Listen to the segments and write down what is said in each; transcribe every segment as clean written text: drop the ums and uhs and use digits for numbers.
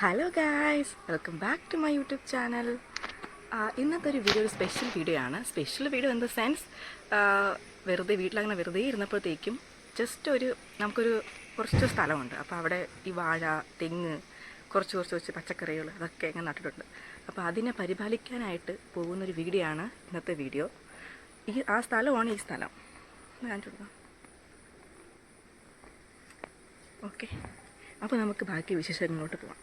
Hello guys, welcome back to my YouTube channel. ഇന്നത്തെ ഒരു video ഒരു സ്പെഷ്യൽ വീഡിയോ ആണ്. Special video in the sense വീട്ടിലങ്ങനെ വെറുതെ ഇരുന്നപ്പോഴത്തേക്കും നമുക്കൊരു കുറച്ച് സ്ഥലമുണ്ട്. അപ്പോൾ അവിടെ ഈ വാഴ, തെങ്ങ്, കുറച്ച് പച്ചക്കറികൾ അതൊക്കെ ഇങ്ങനെ നട്ടിട്ടുണ്ട്. അപ്പോൾ അതിനെ പരിപാലിക്കാനായിട്ട് പോകുന്നൊരു വീഡിയോ ആണ് ഇന്നത്തെ വീഡിയോ. ആ സ്ഥലമാണ് ഈ സ്ഥലം. കാണിച്ചു. ഓക്കെ, അപ്പോൾ നമുക്ക് ബാക്കി വിശേഷങ്ങളിലോട്ട് പോകാം.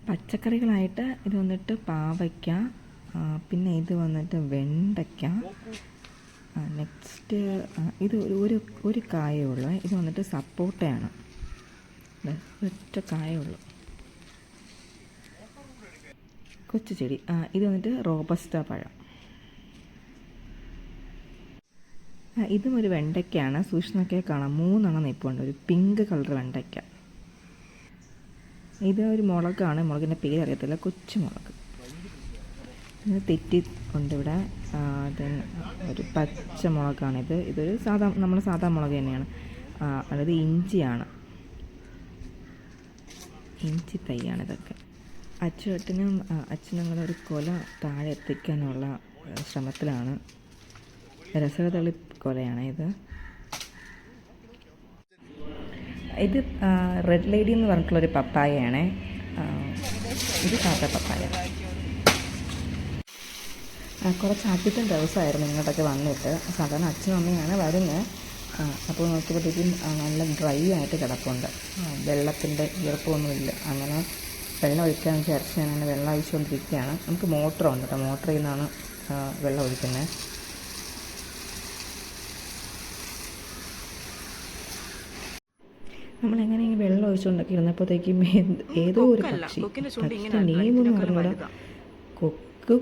പച്ചക്കറികളായിട്ട് ഇത് വന്നിട്ട് പാവയ്ക്ക, പിന്നെ ഇത് വന്നിട്ട് വെണ്ടയ്ക്ക, നെക്സ്റ്റ് ഇത് ഒരു കായേ ഉള്ളൂ. ഇത് വന്നിട്ട് സപ്പോട്ടയാണ്, ഒറ്റ കായേ ഉള്ളൂ, കൊച്ചു ചെടി. ഇത് വന്നിട്ട് റോബസ്റ്റ പഴം. ഇതും ഒരു വെണ്ടയ്ക്കയാണ്. സൂക്ഷിച്ച് കാണാം, 3 നിൽപ്പുണ്ട്. ഒരു പിങ്ക് കളർ വെണ്ടയ്ക്ക. ഇത് ഒരു മുളകാണ്, മുളകിൻ്റെ പേരറിയത്തില്ല, കൊച്ചു മുളക്. തെറ്റി ഉണ്ട് ഇവിടെ. ഒരു പച്ച മുളകാണിത്. ഇതൊരു നമ്മുടെ സാധാ മുളക് തന്നെയാണ്. അതായത് ഇഞ്ചിയാണ്, ഇഞ്ചി തൈയാണ് ഇതൊക്കെ. അച്ഛനും കൂടെ ഒരു കൊല താഴെ എത്തിക്കാനുള്ള ശ്രമത്തിലാണ്. രസകതളി കൊലയാണ് ഇത്. ഇത് റെഡ് ലേഡി എന്ന് പറഞ്ഞിട്ടുള്ളൊരു പപ്പായയാണ്. ഇത് സാധാ പപ്പായ. കുറച്ച് അധികം ദിവസമായിരുന്നു ഇങ്ങോട്ടൊക്കെ വന്നിട്ട്. സാധാരണ അച്ഛനും അമ്മയാണ് വരുന്നത്. അപ്പോൾ നോക്കിയപ്പോഴത്തേക്കും നല്ല ഡ്രൈ ആയിട്ട് കിടപ്പുണ്ട്. വെള്ളത്തിൻ്റെ ഈർപ്പമൊന്നുമില്ല. അങ്ങനെ വെള്ളം ഒഴിക്കാമെന്ന് വിചാരിച്ച് ഞാനങ്ങനെ വെള്ളം ഒഴിച്ചുകൊണ്ടിരിക്കുകയാണ്. നമുക്ക് മോട്ടറുണ്ട് കേട്ടോ, മോട്ടറിൽ നിന്നാണ് വെള്ളം ഒഴിക്കുന്നത്. നമ്മളെങ്ങനെ ഈ വെള്ളം ഒഴിച്ചുകൊണ്ടൊക്കെ ഇരുന്നപ്പോഴത്തേക്കും ഏതോ ഒരു പക്ഷി നെയ്മൊന്നും പറഞ്ഞൂടാ,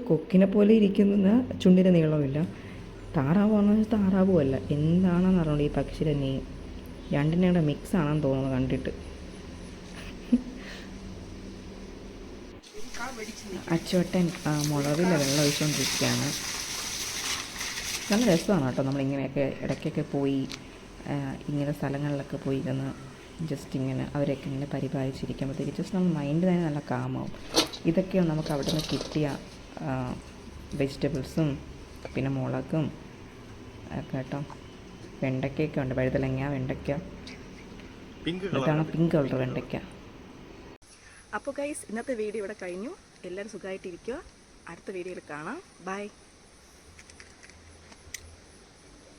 കൊക്കിനെ പോലെ ഇരിക്കുന്ന, ചുണ്ടിൻ്റെ നീളമില്ല. താറാവാണെന്ന് വെച്ചാൽ താറാവും അല്ല, എന്താണെന്ന് അറിയണ്ട ഈ പക്ഷിയുടെ നെയ്മ്. രണ്ടിൻ്റെ കൂടെ മിക്സ് ആണെന്ന് തോന്നുന്നു കണ്ടിട്ട്. അച്ചുവട്ടൻ മുളവിലെ വെള്ളം ഒഴിച്ചുകൊണ്ടിരിക്കുകയാണ്. നല്ല രസമാണ് കേട്ടോ, നമ്മളിങ്ങനെയൊക്കെ ഇടയ്ക്കൊക്കെ പോയി ഇങ്ങനെ സ്ഥലങ്ങളിലൊക്കെ പോയി ഇരുന്ന് ജസ്റ്റ് ഇങ്ങനെ അവരെയൊക്കെ ഇങ്ങനെ പരിപാലിച്ചിരിക്കുമ്പോഴത്തേക്ക് ജസ്റ്റ് നമ്മൾ മൈൻഡ് തന്നെ നല്ല കാമാവും. ഇതൊക്കെയാണ് നമുക്ക് അവിടെ നിന്ന് കിട്ടിയ വെജിറ്റബിൾസും പിന്നെ മുളകും ഒക്കെ കേട്ടോ. വെണ്ടയ്ക്കൊക്കെ ഉണ്ട്, വഴുതലങ്ങ, വെണ്ടയ്ക്ക. ഇതാണ് പിങ്ക് കളർ വെണ്ടയ്ക്ക. അപ്പോൾ ഗൈസ്, ഇന്നത്തെ വീഡിയോ ഇവിടെ കഴിഞ്ഞു. എല്ലാവരും സുഖമായിട്ടിരിക്കുക. അടുത്ത വീഡിയോയിൽ കാണാം. ബൈ.